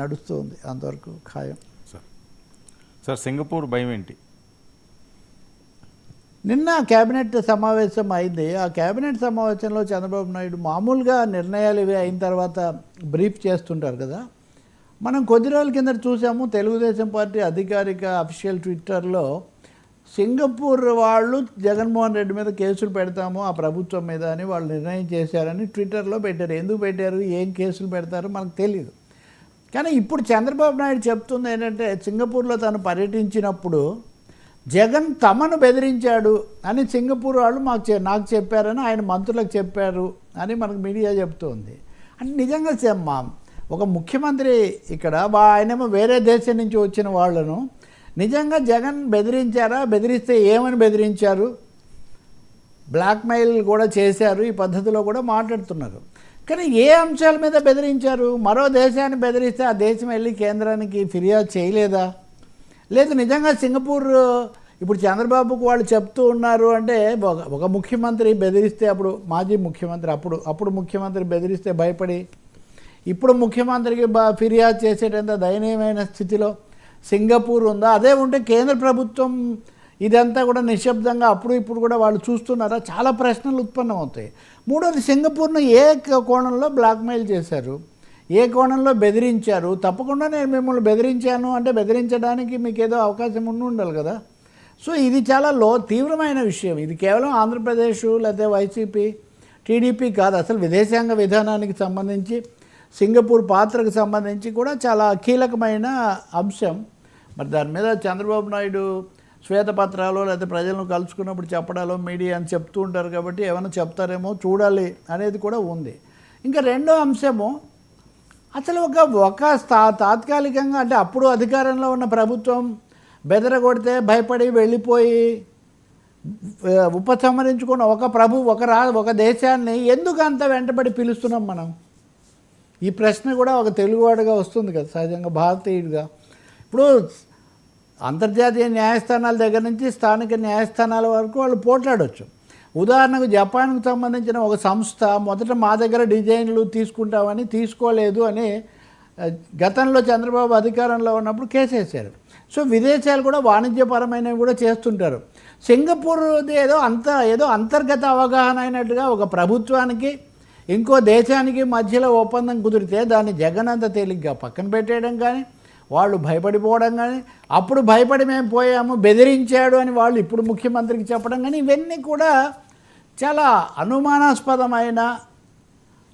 నడుస్తుంది, అంతవరకు ఖాయం. సార్ సింగపూర్ భయం ఏంటి? నిన్న కేబినెట్ సమావేశం అయింది. ఆ కేబినెట్ సమావేశంలో చంద్రబాబు నాయుడు మామూలుగా నిర్ణయాలు ఇవి అయిన తర్వాత బ్రీఫ్ చేస్తుంటారు కదా. మనం కొద్ది రోజుల కింద చూసాము, తెలుగుదేశం పార్టీ అధికారిక అఫీషియల్ ట్విట్టర్లో సింగపూర్ వాళ్ళు జగన్మోహన్ రెడ్డి మీద కేసులు పెడతాము ఆ ప్రభుత్వం మీద అని వాళ్ళు నిర్ణయం చేశారని ట్విట్టర్లో పెట్టారు. ఎందుకు పెట్టారు, ఏం కేసులు పెడతారో మనకు తెలియదు. కానీ ఇప్పుడు చంద్రబాబు నాయుడు చెప్తుంది ఏంటంటే, సింగపూర్లో తను పర్యటించినప్పుడు జగన్ తమను బెదిరించాడు అని సింగపూర్ వాళ్ళు నాకు చెప్పారని ఆయన మంత్రులకు చెప్పారు అని మనకు మీడియా చెప్తుంది. అంటే నిజంగా ఒక ముఖ్యమంత్రి ఇక్కడ ఆయనేమో వేరే దేశం నుంచి వచ్చిన వాళ్ళను నిజంగా జగన్ బెదిరించారా, బెదిరిస్తే ఏమని బెదిరించారు, బ్లాక్మెయిల్ కూడా చేశారు, ఈ పద్ధతిలో కూడా మాట్లాడుతున్నారు. కానీ ఏ అంశాల మీద బెదిరించారు? మరో దేశాన్ని బెదిరిస్తే ఆ దేశం వెళ్ళి కేంద్రానికి ఫిర్యాదు చేయలేదా? లేదు నిజంగా సింగపూర్ ఇప్పుడు చంద్రబాబుకు వాళ్ళు చెప్తూ ఉన్నారు అంటే, ఒక ముఖ్యమంత్రి బెదిరిస్తే, అప్పుడు మాజీ ముఖ్యమంత్రి అప్పుడు ముఖ్యమంత్రి బెదిరిస్తే భయపడి ఇప్పుడు ముఖ్యమంత్రికి ఫిర్యాదు చేసేటంత దయనీయమైన స్థితిలో సింగపూర్ ఉందా? అదే ఉంటే కేంద్ర ప్రభుత్వం ఇదంతా కూడా నిశ్శబ్దంగా ఇప్పుడు కూడా వాళ్ళు చూస్తున్నారా? చాలా ప్రశ్నలు ఉత్పన్నమవుతాయి. మూడోది, సింగపూర్ను ఏ కోణంలో బ్లాక్మెయిల్ చేశారు, ఏ కోణంలో బెదిరించారు? తప్పకుండా నేను మిమ్మల్ని బెదిరించాను అంటే బెదిరించడానికి మీకు ఏదో అవకాశం ఉండాలి కదా. సో ఇది చాలా తీవ్రమైన విషయం. ఇది కేవలం ఆంధ్రప్రదేశ్ లేకపోతే వైసీపీ టీడీపీ కాదు, అసలు విదేశాంగ విధానానికి సంబంధించి సింగపూర్ పాత్రకు సంబంధించి కూడా చాలా కీలకమైన అంశం. మరి దాని మీద చంద్రబాబు నాయుడు శ్వేతపత్రాలు లేకపోతే ప్రజలను కలుసుకున్నప్పుడు చెప్పడాలో మీడియా అని చెప్తూ ఉంటారు కాబట్టి ఏమైనా చెప్తారేమో చూడాలి అనేది కూడా ఉంది. ఇంకా రెండో అంశము, అసలు ఒక తాత్కాలికంగా అంటే అప్పుడు అధికారంలో ఉన్న ప్రభుత్వం బెదరగొడితే భయపడి వెళ్ళిపోయి ఉపసంహరించుకున్న ఒక దేశాన్ని ఎందుకు అంత వెంటబడి పిలుస్తున్నాం మనం? ఈ ప్రశ్న కూడా ఒక తెలుగువాడుగా వస్తుంది కదా, సహజంగా భారతీయుడిగా. ఇప్పుడు అంతర్జాతీయ న్యాయస్థానాల దగ్గర నుంచి స్థానిక న్యాయస్థానాల వరకు వాళ్ళు పోట్లాడవచ్చు. ఉదాహరణకు జపాన్కు సంబంధించిన ఒక సంస్థ మొదట మా దగ్గర డిజైన్లు తీసుకుంటామని తీసుకోలేదు అని గతంలో చంద్రబాబు అధికారంలో ఉన్నప్పుడు కేసేశారు. సో విదేశాలు కూడా వాణిజ్యపరమైనవి కూడా చేస్తుంటారు. సింగపూర్ ఏదో అంతర్గత అవగాహన అయినట్టుగా ఒక ప్రభుత్వానికి ఇంకో దేశానికి మధ్యలో ఒప్పందం కుదిరితే దాన్ని జగన్ అంత తేలిగ్గా పక్కన పెట్టేయడం కానీ, వాళ్ళు భయపడిపోవడం కానీ, అప్పుడు భయపడి మేము పోయాము బెదిరించాడు అని వాళ్ళు ఇప్పుడు ముఖ్యమంత్రికి చెప్పడం కానీ, ఇవన్నీ కూడా చాలా అనుమానాస్పదమైన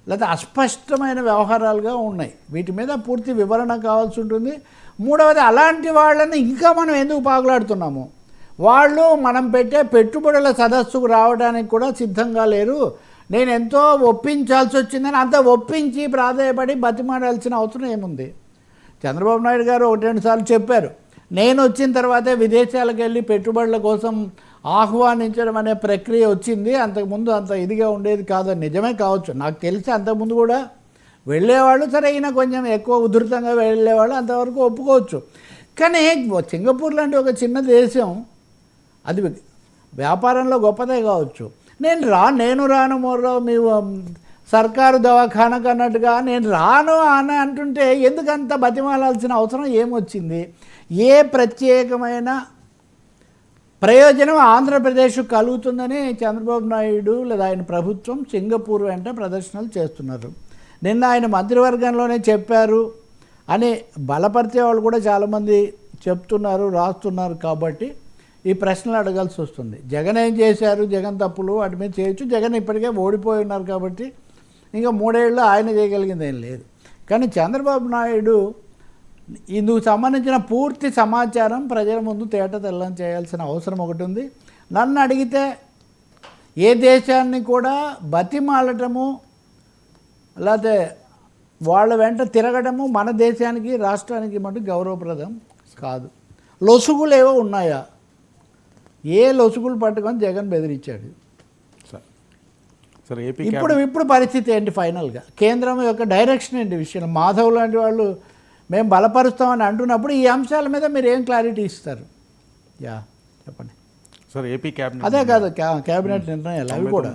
లేదా అస్పష్టమైన వ్యవహారాలుగా ఉన్నాయి. వీటి మీద పూర్తి వివరణ కావాల్సి ఉంటుంది. మూడవది, అలాంటి వాళ్ళని ఇంకా మనం ఎందుకు పాకులాడుతున్నాము? వాళ్ళు మనం పెట్టే పెట్టుబడుల సదస్సుకు రావడానికి కూడా సిద్ధంగా లేరు. నేను ఎంతో ఒప్పించాల్సి వచ్చిందని అంత ఒప్పించి ప్రాధాయపడి బతిమాడాల్సిన అవసరం ఏముంది? చంద్రబాబు నాయుడు గారు 1-2 సార్లు చెప్పారు, నేను వచ్చిన తర్వాతే విదేశాలకు వెళ్ళి పెట్టుబడుల కోసం ఆహ్వానించడం అనే ప్రక్రియ వచ్చింది, అంతకుముందు అంత ఇదిగా ఉండేది కాదని. నిజమే కావచ్చు, నాకు తెలిసి అంతకుముందు కూడా వెళ్ళేవాళ్ళు, సరే ఈయన కొంచెం ఎక్కువ ఉధృతంగా వెళ్ళేవాళ్ళు, అంతవరకు ఒప్పుకోవచ్చు. కానీ సింగపూర్ లాంటి ఒక చిన్న దేశం, అది వ్యాపారంలో గొప్పదే కావచ్చు, నేను రాను మోర్రో మీ సర్కారు దవాఖానకు అన్నట్టుగా నేను రాను అని అంటుంటే ఎందుకంత బతిమాలాల్సిన అవసరం ఏమొచ్చింది? ఏ ప్రత్యేకమైన ప్రయోజనం ఆంధ్రప్రదేశ్ కలుగుతుందని చంద్రబాబు నాయుడు లేదా ఆయన ప్రభుత్వం సింగపూర్ వెంట ప్రదర్శనలు చేస్తున్నారు? నిన్న ఆయన మంత్రివర్గంలోనే చెప్పారు అని బలపరిచే వాళ్ళు కూడా చాలామంది చెప్తున్నారు, రాస్తున్నారు. కాబట్టి ఈ ప్రశ్నలు అడగాల్సి వస్తుంది. జగన్ ఏం చేశారు, జగన్ తప్పులు వాటి మీద చేయొచ్చు. జగన్ ఇప్పటికే ఓడిపోయి ఉన్నారు కాబట్టి ఇంకా 3 ఏళ్ళు ఆయన చేయగలిగింది ఏం లేదు. కానీ చంద్రబాబు నాయుడు ఇందుకు సంబంధించిన పూర్తి సమాచారం ప్రజల ముందు తేటతెల్లం చేయాల్సిన అవసరం ఒకటి ఉంది. నన్ను అడిగితే ఏ దేశాన్ని కూడా బతిమాలటము లేకపోతే వాళ్ళ వెంట తిరగడము మన దేశానికి రాష్ట్రానికి మటు గౌరవప్రదం కాదు. లొసుగులు ఏవో ఉన్నాయా? ఏ లొసుగులు పట్టుకొని జగన్ బెదిరించాడు? ఇప్పుడు పరిస్థితి ఏంటి? ఫైనల్గా కేంద్రం యొక్క డైరెక్షన్ ఏంటి విషయంలో? మాధవ్ లాంటి వాళ్ళు మేము బలపరుస్తామని అంటున్నప్పుడు ఈ అంశాల మీద మీరు ఏం క్లారిటీ ఇస్తారు? చెప్పండి సార్. ఏపీ క్యాబినెట్ అదే కాదు, క్యాబినెట్ నిర్ణయాలు అవి కూడా